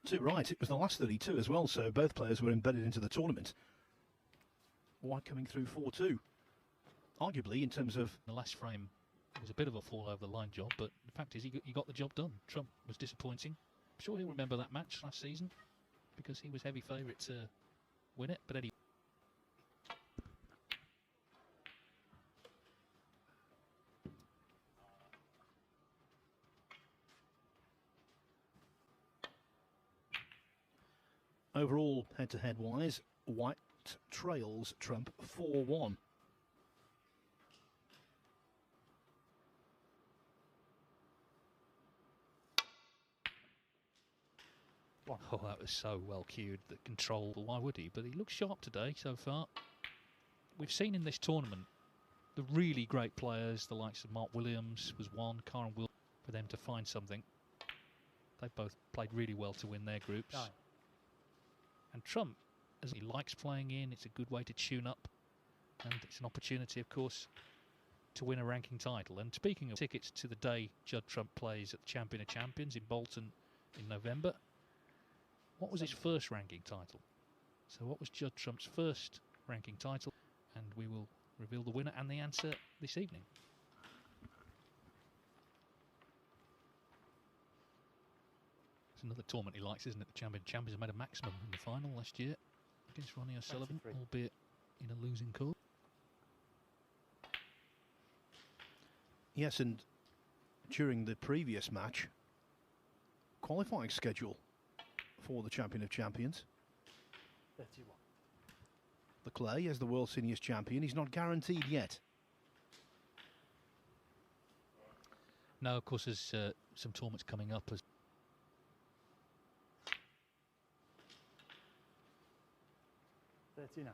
Too right, it was the last 32 as well, so both players were embedded into the tournament. White coming through 4-2. Arguably, in terms of the last frame, it was a bit of a fall over the line job, but the fact is he got the job done. Trump was disappointing. I'm sure he'll remember that match last season because he was heavy favourite to win it, but anyway. Overall, head-to-head wise, White trails Trump 4-1. Oh, that was so well cued, the control. Why would he? But he looks sharp today so far. We've seen in this tournament the really great players, the likes of Mark Williams was one, Karen Will, for them to find something. They both played really well to win their groups. Nine. And Trump, as he likes playing in, it's a good way to tune up. And it's an opportunity, of course, to win a ranking title. And speaking of tickets to the day Judd Trump plays at the Champion of Champions in Bolton in November, what was his first ranking title? So what was Judd Trump's first ranking title? And we will reveal the winner and the answer this evening. It's another tournament he likes, isn't it? The Champion of Champions made a maximum in the final last year against Ronnie O'Sullivan, albeit in a losing cause. Yes, and during the previous match, qualifying schedule for the Champion of Champions. 31. The clay as the World Seniors Champion, he's not guaranteed yet. No, of course, there's some tournaments coming up. As $39.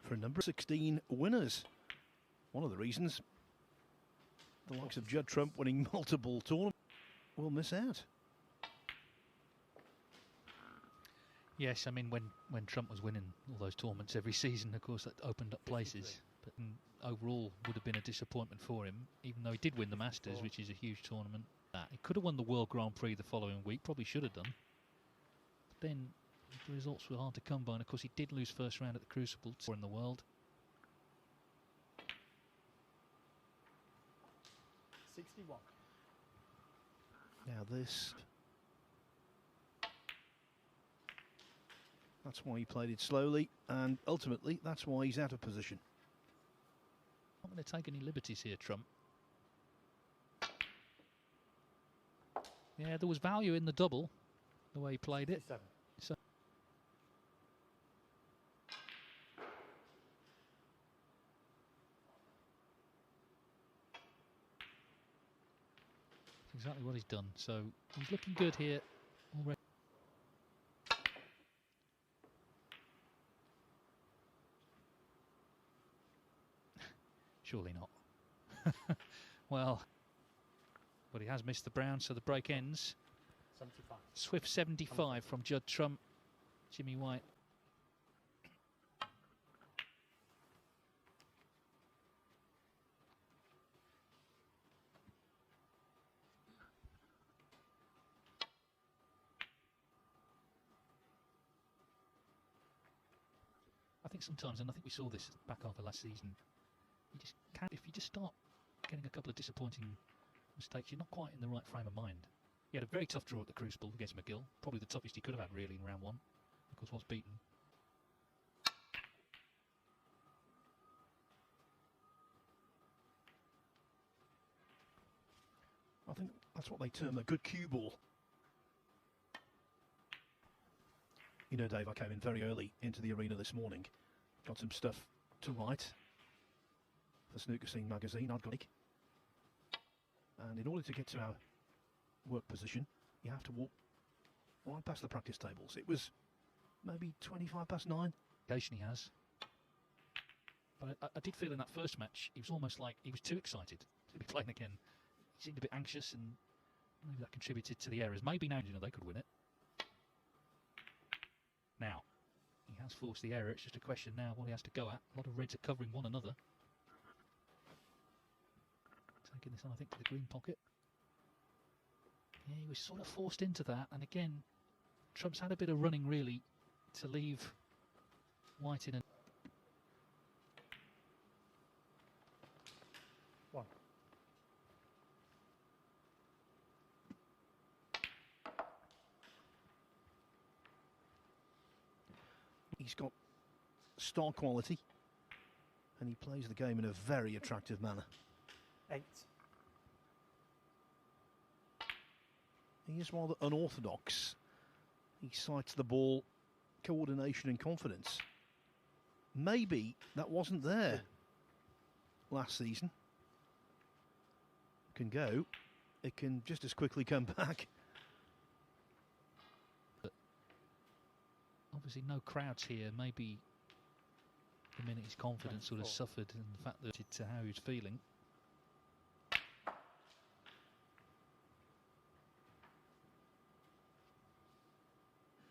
For a number of 16 winners. One of the reasons the likes of Judd Trump winning multiple tournaments will miss out. yes, I mean, when Trump was winning all those tournaments every season, of course, that opened up places. But overall, would have been a disappointment for him, even though he did win the Masters, which is a huge tournament. He could have won the World Grand Prix the following week, probably should have done. But then the results were hard to come by, and of course he did lose first round at the Crucible in the world. 61. Now this, that's why he played it slowly, and ultimately that's why he's out of position. Not going to take any liberties here, Trump. Yeah, there was value in the double, the way he played it. 57. So that's exactly what he's done. So he's looking good here already. Surely not. Well, but he has missed the brown, so the break ends. 75. Swift 75 from Judd Trump, Jimmy White. I think sometimes, and I think we saw this back after last season, you just can't, if you just start getting a couple of disappointing mistakes, you're not quite in the right frame of mind. He had a very tough draw at the Crucible against McGill, probably the toughest he could have had really in round one, because was beaten. I think that's what they term a good cue ball. You know, Dave, I came in very early into the arena this morning, got some stuff to write for Snooker Scene magazine. I'd got, and in order to get to our work position, you have to walk right past the practice tables. It was maybe 25 past 9. Occasion he has. But I did feel in that first match, he was almost like he was too excited to be playing again. He seemed a bit anxious, and maybe that contributed to the errors. Maybe now, you know, they could win it. Now, he has forced the error. It's just a question now what he has to go at. A lot of reds are covering one another. Taking this on, I think, to the green pocket. Yeah, he was sort of forced into that, and again, Trump's had a bit of running really to leave White in a... 1. He's got star quality, and he plays the game in a very attractive manner. 8. He is rather unorthodox. He sights the ball, coordination and confidence. Maybe that wasn't there last season. It can go. It can just as quickly come back. Obviously no crowds here. Maybe the minute his confidence sort of 24. suffered, and the fact that to how he was feeling.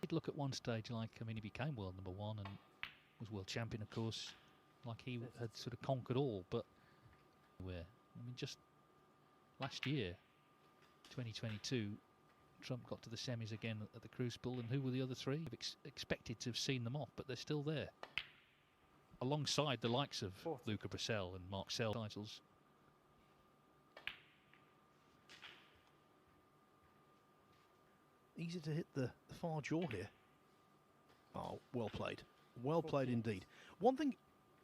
He'd look at one stage like, I mean, he became world number 1 and was world champion, of course, like he had sort of conquered all, but where, I mean, just last year, 2022, Trump got to the semis again at the Crucible, and who were the other 3? Expected to have seen them off, but they're still there. Alongside the likes of Luca Brissell and Mark Sell titles. Easy to hit the far jaw here. Oh, well played. Well played indeed. One thing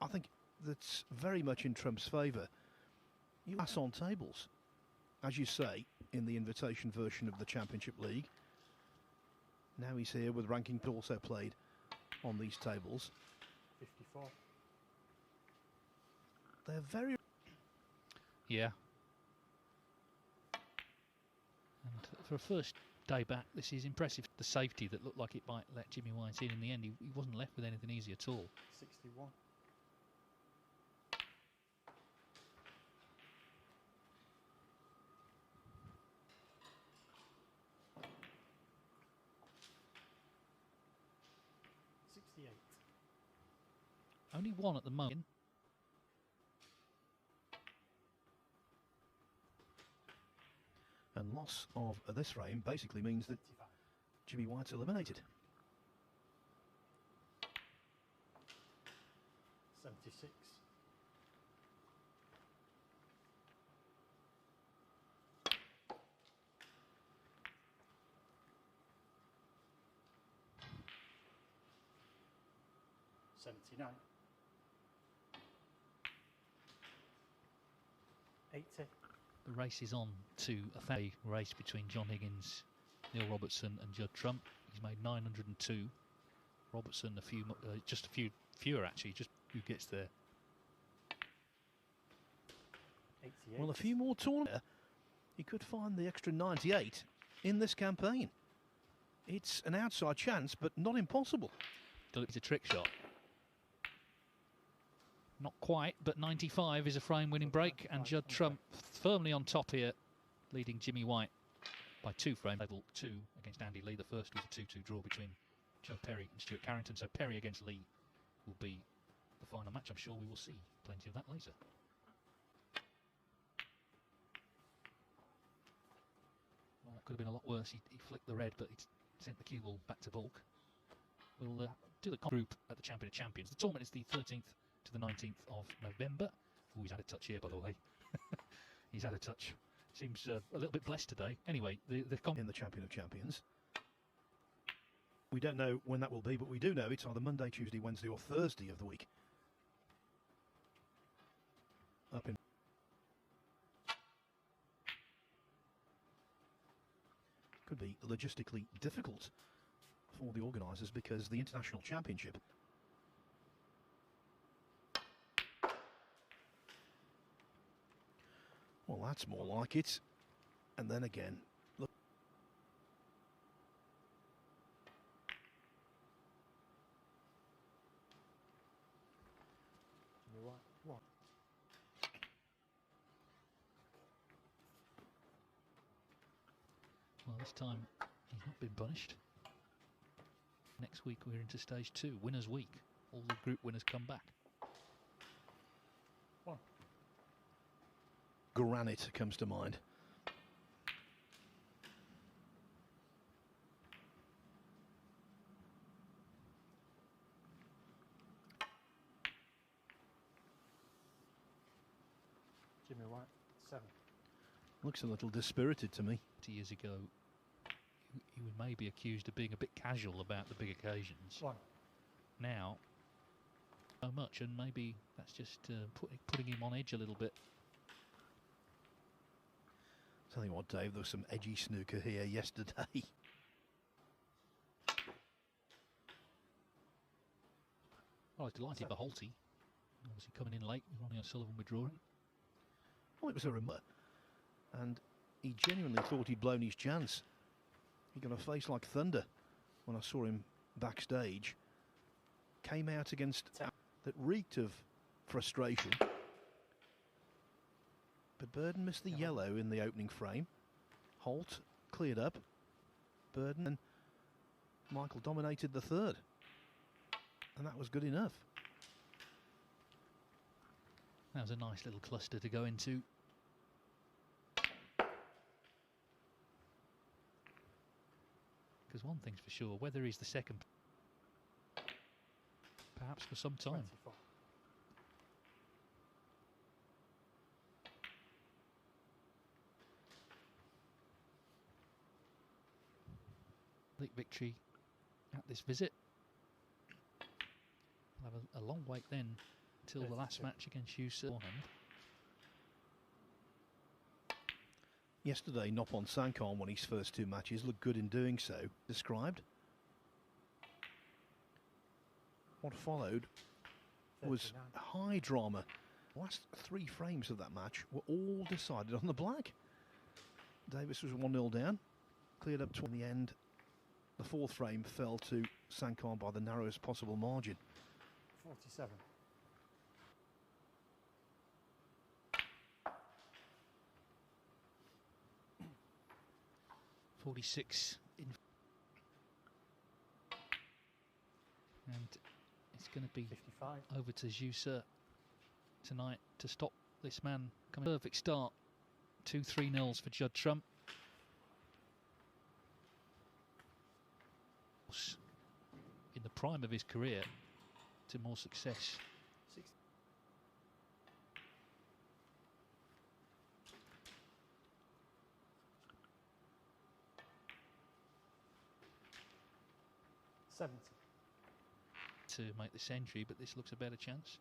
I think that's very much in Trump's favour, you pass on tables. As you say, in the invitation version of the Championship League. Now he's here with ranking also played on these tables. 54. They're very... Yeah. And for a first day back, this is impressive. The safety that looked like it might let Jimmy White in the end, he wasn't left with anything easy at all. 61. Only 1 at the moment. And loss of this frame basically means that Jimmy White's eliminated. 76. $79. 80. The race is on to a race between John Higgins, Neil Robertson and Judd Trump. He's made 902. Robertson just a few fewer actually, just who gets there. 88. Well, a few more tournaments. He could find the extra 98 in this campaign. It's an outside chance, but not impossible. It's a trick shot. Not quite, but 95 is a frame-winning break, and Judd Trump firmly on top here, leading Jimmy White by 2 frames. Level 2 against Andy Lee. The first was a 2-2 draw between Joe Perry and Stuart Carrington. So Perry against Lee will be the final match. I'm sure we will see plenty of that later. Well, that could have been a lot worse. He flicked the red, but he sent the cue ball back to Volk. We'll do the group at the Champion of Champions. The tournament is the 13th to the 19th of November. Oh, he's had a touch here, by the way. He's had a touch. Seems a little bit blessed today. Anyway, in the Champion of Champions. We don't know when that will be, but we do know it's either Monday, Tuesday, Wednesday or Thursday of the week. Up in... Could be logistically difficult for the organisers because the International Championship well, that's more like it. And then again, look. What? Well, this time he's not been punished. Next week we're into stage 2, winners week. All the group winners come back. granite comes to mind. Jimmy White, 7. Looks a little dispirited to me. 2 years ago, he was maybe accused of being a bit casual about the big occasions. 1. Now, so much, and maybe that's just putting him on edge a little bit. Tell you what, Dave, there was some edgy snooker here yesterday. Well, I was delighted by Holty. Obviously coming in late, Ronnie O'Sullivan withdrawing. Well, it was a remote, and he genuinely thought he'd blown his chance. He got a face like thunder when I saw him backstage. Came out against that reeked of frustration. But Burden missed the yellow in the opening frame. Holt cleared up. Burden and Michael dominated the third. And that was good enough. That was a nice little cluster to go into. Because one thing's for sure, whether he's the second, perhaps for some time. 24. League victory at this visit. We'll have a long wait then till the last match against Yusa. Yesterday, Nopon Sankar won his first 2 matches, looked good in doing so. Described. What followed was 39. high drama. The last 3 frames of that match were all decided on the black. Davis was 1-0 down, cleared up in the end. The 4th frame fell to Sankar by the narrowest possible margin. 47. In and it's going to be 55. over to Jusa tonight to stop this man coming. Perfect start. 2-3-0s for Judd Trump. In the prime of his career to more success. 60. To make the century, but this looks a better chance.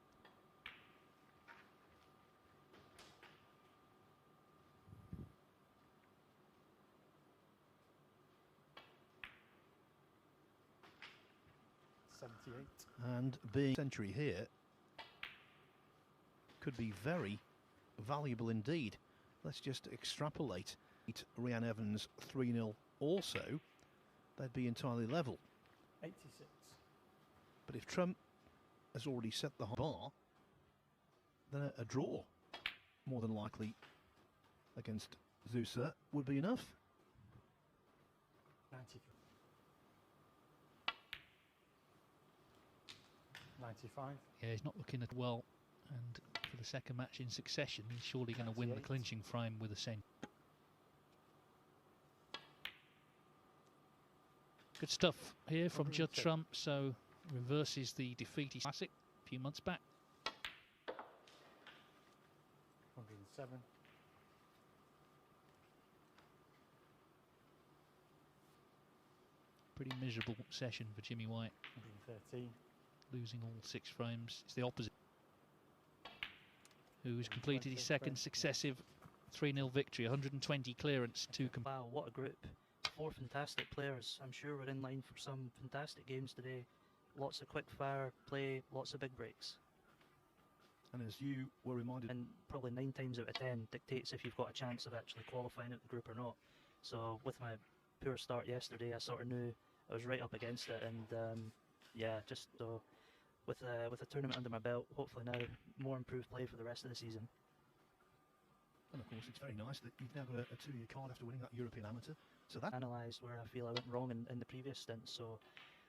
And being century here could be very valuable indeed. Let's just extrapolate. Reanne Evans 3-0 also. They'd be entirely level. 86. But if Trump has already set the bar, then a draw, more than likely, against Zusa would be enough. 93. 95. Yeah, he's not looking at well, and for the second match in succession, he's surely going to win the clinching frame with a century. Good stuff here from Judd Trump, so reverses the defeat he classic a few months back. 107. Pretty miserable session for Jimmy White. 113. Losing all 6 frames. It's the opposite. Who's completed his second successive 3-0 victory. 120 clearance to Wow, what a group. 4 fantastic players. I'm sure we're in line for some fantastic games today. Lots of quick fire play, lots of big breaks. And as you were reminded, And probably 9 times out of 10 dictates if you've got a chance of actually qualifying out the group or not. So with my poor start yesterday, I sort of knew I was right up against it, and yeah, just so with a tournament under my belt, hopefully now more improved play for the rest of the season. and of course it's very nice that you've now got a 2-year card after winning that European Amateur. So that Analysed where I feel I went wrong in the previous stint, so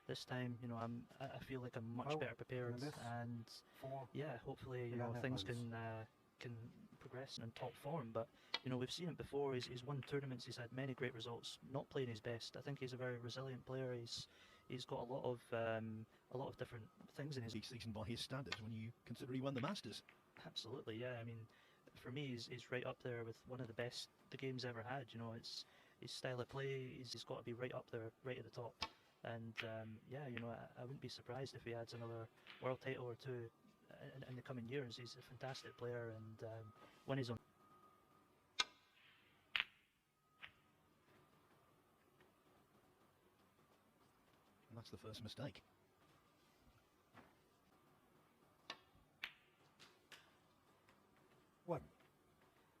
this time, you know, I feel like I'm much better prepared, and yeah, hopefully, you know, things can can progress in top form. But you know, we've seen it before. He's won tournaments. He's had many great results. Not playing his best. I think he's a very resilient player. He's got a lot of different things in his season by his standards when you consider he won the Masters. Absolutely, yeah. I mean, for me, he's right up there with one of the best the game's ever had. You know, it's his style of play. He's got to be right up there, right at the top. And yeah, you know, I wouldn't be surprised if he adds another world title or two in the coming years. He's a fantastic player, and when he's on. And that's the first mistake. One.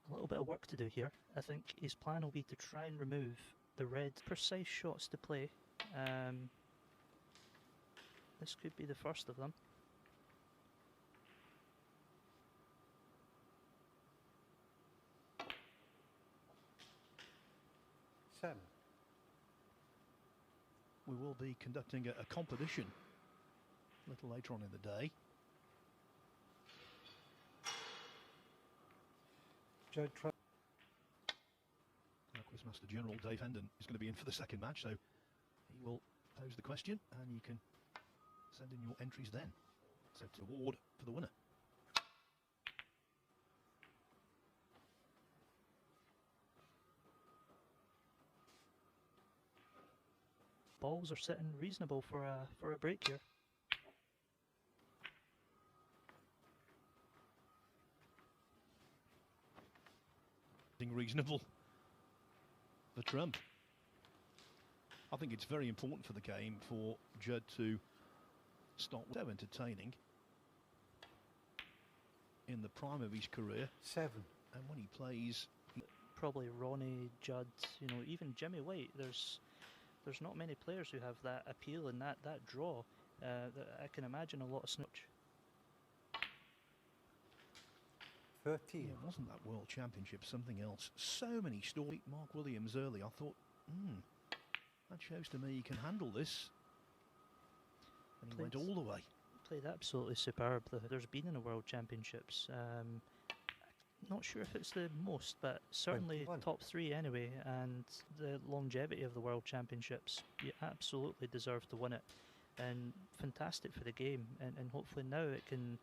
A little bit of work to do here. I think his plan will be to try and remove the red precise shots to play. This could be the first of them. Seven. We will be conducting a competition a little later on in the day. Judd Trump. Quizmaster General Dave Hendon is going to be in for the second match, so he will pose the question and you can send in your entries then. So it's an award for the winner. Balls are sitting reasonable for a break here. Reasonable for Trump. I think it's very important for the game for Judd to start so entertaining in the prime of his career. Seven. And when he plays, probably Ronnie, Judd, you know, even Jimmy White. There's not many players who have that appeal and that draw. That I can imagine a lot of snooch. 13. Yeah, wasn't that World Championship something else? So many stories. Mark Williams early. I thought, that shows to me he can handle this. And he went all the way. Played absolutely superb. There's been in the World Championships. Not sure if it's the most, but certainly 21. top three anyway. And the longevity of the World Championships, you absolutely deserve to win it. And fantastic for the game. And hopefully now it can.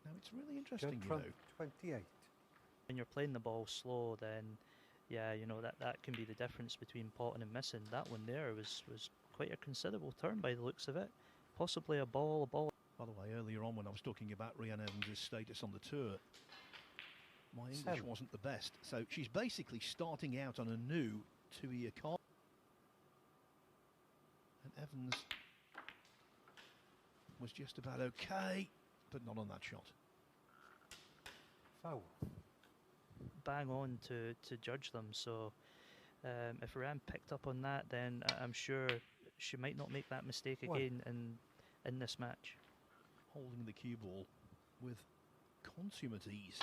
Now it's really interesting, Judd you Trump, know. 28. When you're playing the ball slow, then yeah, you know, that can be the difference between potting and missing. That one there was quite a considerable turn by the looks of it. Possibly a ball. By the way, earlier on when I was talking about Reanne Evans' status on the tour, my English wasn't the best. So she's basically starting out on a new two-year card. And Evans was just about okay, but not on that shot. Foul. Bang on to judge them. So if Reanne picked up on that, then I'm sure she might not make that mistake again in this match. Holding the cue ball with consummate ease.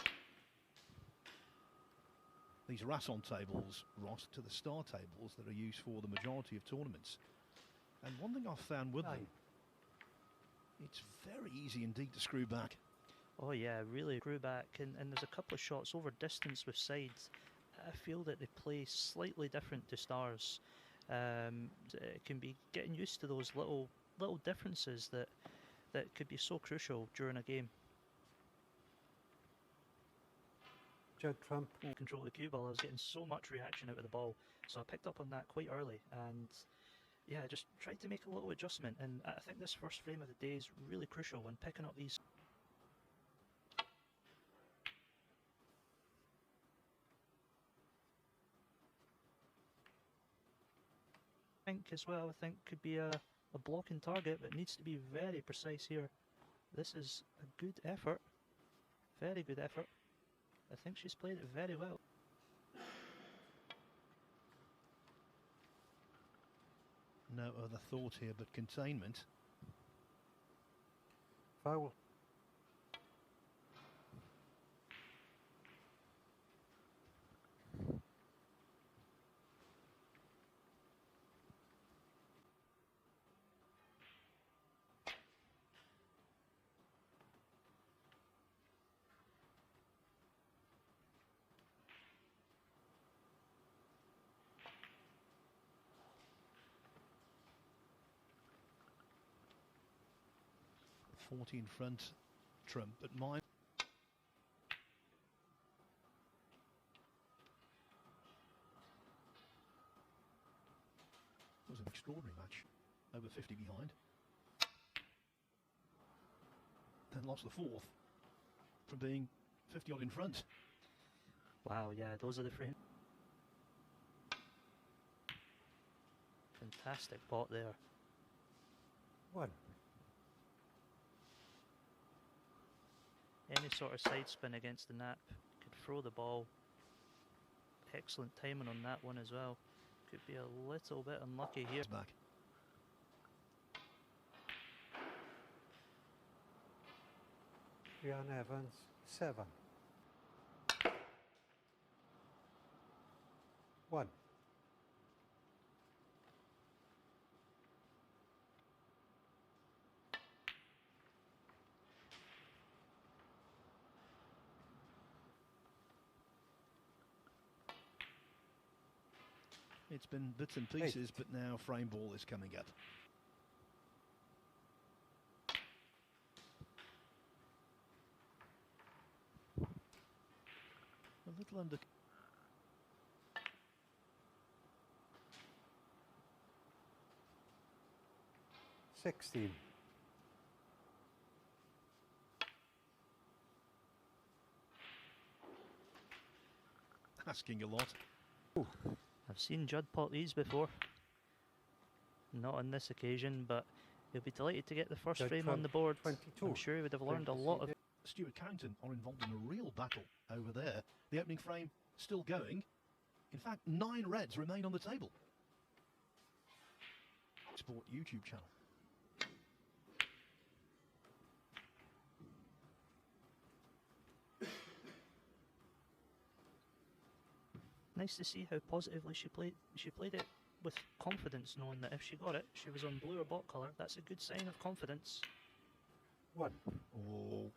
These Rasson tables, Ross, to the star tables that are used for the majority of tournaments. And one thing I've found with them, it's very easy indeed to screw back. Oh yeah, really screw back, and there's a couple of shots over distance with sides. I feel that they play slightly different to stars. It can be getting used to those little differences that could be so crucial during a game. Judd Trump. Control the cue ball. I was getting so much reaction out of the ball, so I picked up on that quite early, and yeah, just tried to make a little adjustment. And I think this first frame of the day is really crucial when picking up these. As well, I think could be a blocking target, but needs to be very precise here. This is a good effort, very good effort. I think she's played it very well. No other thought here but containment. Foul. 40 in front, Trump, but mine was an extraordinary match. Over 50 behind. Then lost the fourth from being 50 odd in front. Wow, yeah, those are the frames. Fantastic pot there. 1. Any sort of side spin against the nap could throw the ball. Excellent timing on that one as well. Could be a little bit unlucky here. Back. Reanne Evans, 7. 1. It's been bits and pieces, but now frame ball is coming up. A little under. 16. Asking a lot. Ooh. I've seen Judd pot these before. Not on this occasion, but he'll be delighted to get the first Judd frame on Trump, the board. 22. I'm sure he would have learned a Going to lot see of... this. Stuart Carrington are involved in a real battle over there. The opening frame still going. In fact, 9 reds remain on the table. Sport YouTube channel. Nice to see how positively she played. She played it with confidence, knowing that if she got it, she was on blue or bot colour. That's a good sign of confidence. 1. Oh.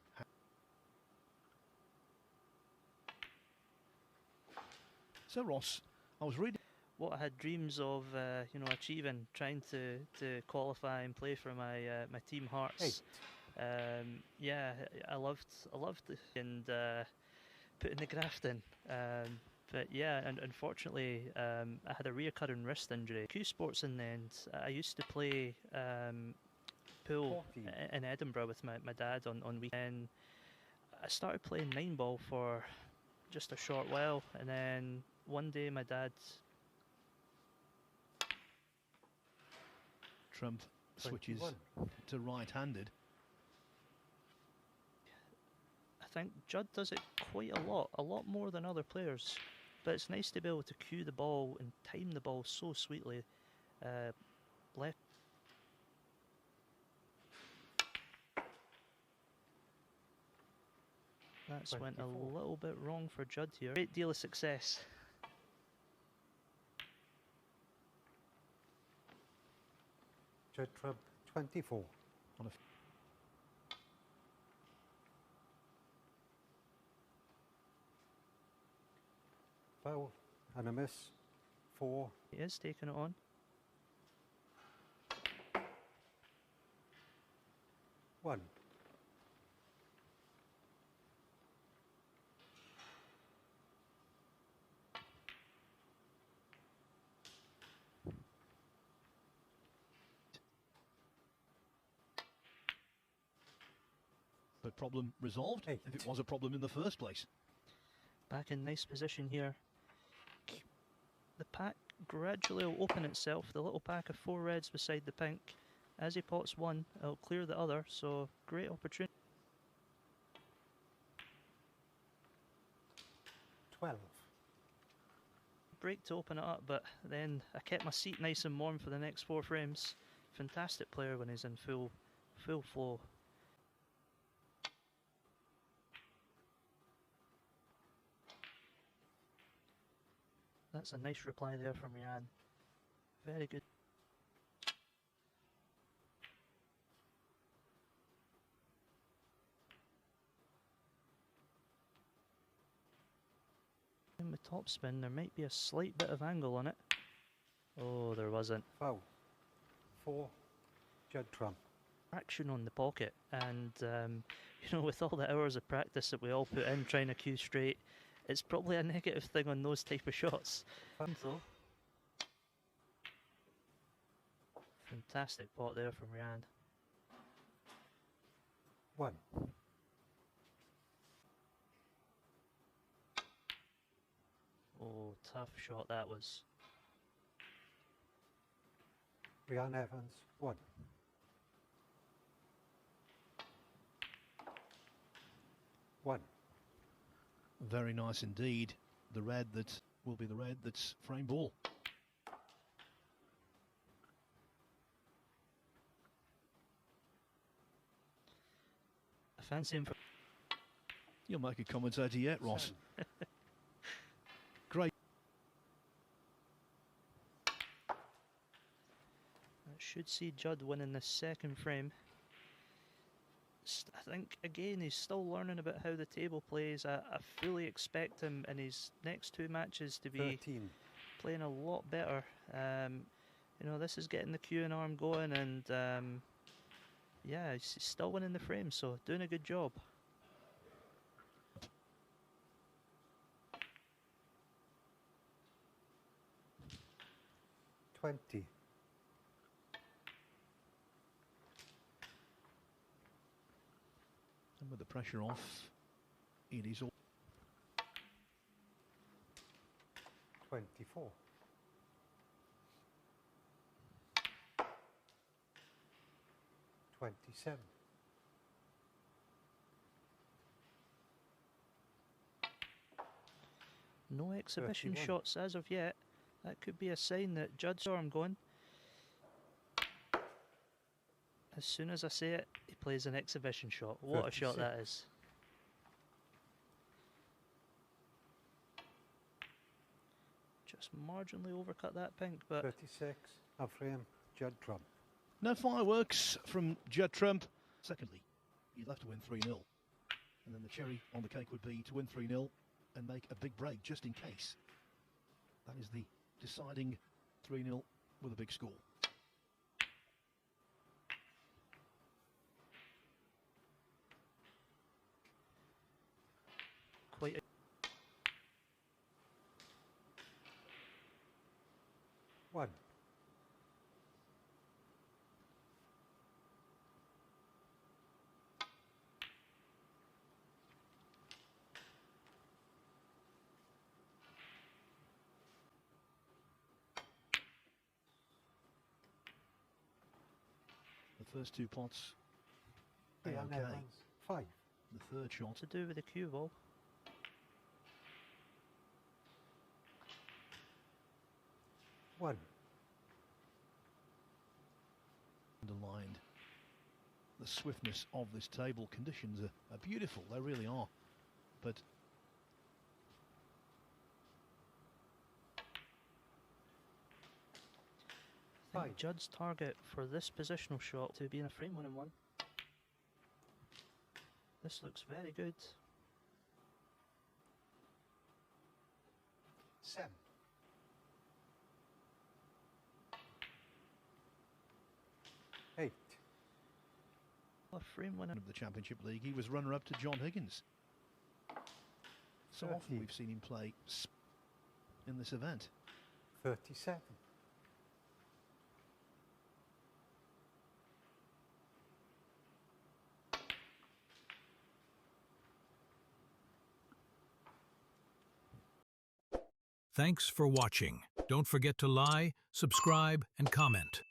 So Ross, I was reading. What I had dreams of, achieving, trying to qualify and play for my team Hearts. 8. Yeah, I loved it and putting the graft in. But yeah, and unfortunately, I had a reoccurring wrist injury. Q Sports in the end. I used to play pool 40. in Edinburgh with my dad on weekend. I started playing 9-ball for just a short while, and then one day my dad... Trump switches 21. to right-handed. I think Judd does it quite a lot more than other players. But it's nice to be able to cue the ball and time the ball so sweetly. Left. That's went a 24. little bit wrong for Judd here. Great deal of success. Judd Trump, 24. On a Foul and a miss. 4. He is taking it on. 1. But problem resolved, 8. if it was a problem in the first place. Back in nice position here. The pack gradually will open itself. The little pack of 4 reds beside the pink. As he pots one, it'll clear the other. So great opportunity. 12. Break to open it up, but then I kept my seat nice and warm for the next 4 frames. Fantastic player when he's in full flow. That's a nice reply there from Reanne. Very good. In the top spin, there might be a slight bit of angle on it. Oh, there wasn't. Foul. 4. Judd Trump. action on the pocket, and you know, with all the hours of practice that we all put in trying to cue straight, it's probably a negative thing on those type of shots. Fun though. Fantastic pot there from Reanne. 1. Oh, tough shot that was. Reanne Evans, 1. One. Very nice indeed. The red that will be the red that's frame ball. I fancy him for... You'll make a commentator yet, Ross. Great. I should see Judd winning this second frame. I think, again, he's still learning about how the table plays. I fully expect him in his next 2 matches to be 13. playing a lot better. You know, this is getting the cue and arm going, and yeah, he's still winning the frame, so doing a good job. $20. And with the pressure off, it is all 24. $27. No exhibition 31. shots as of yet. That could be a sign that Judd's arm going. As soon as I say it, he plays an exhibition shot. What a shot that is. Just marginally overcut that pink, but 36. A frame, Judd Trump. no fireworks from Judd Trump. Secondly, you'd have to win 3-0. And then the cherry on the cake would be to win 3-0 and make a big break just in case. That is the deciding 3-0 with a big score. quite a... One. The first 2 pots. Reanne okay. Evans, 5. The third shot. to do with the cue ball. One. Underlined the swiftness of this table. Conditions are beautiful, they really are. But I think Judd's target for this positional shot to be in a frame 1 and 1. This looks very good. 7. Eight. A frame 1 and of the Championship League, he was runner-up to John Higgins. So often 30. we've seen him play in this event. 37. Thanks for watching. Don't forget to like, subscribe, and comment.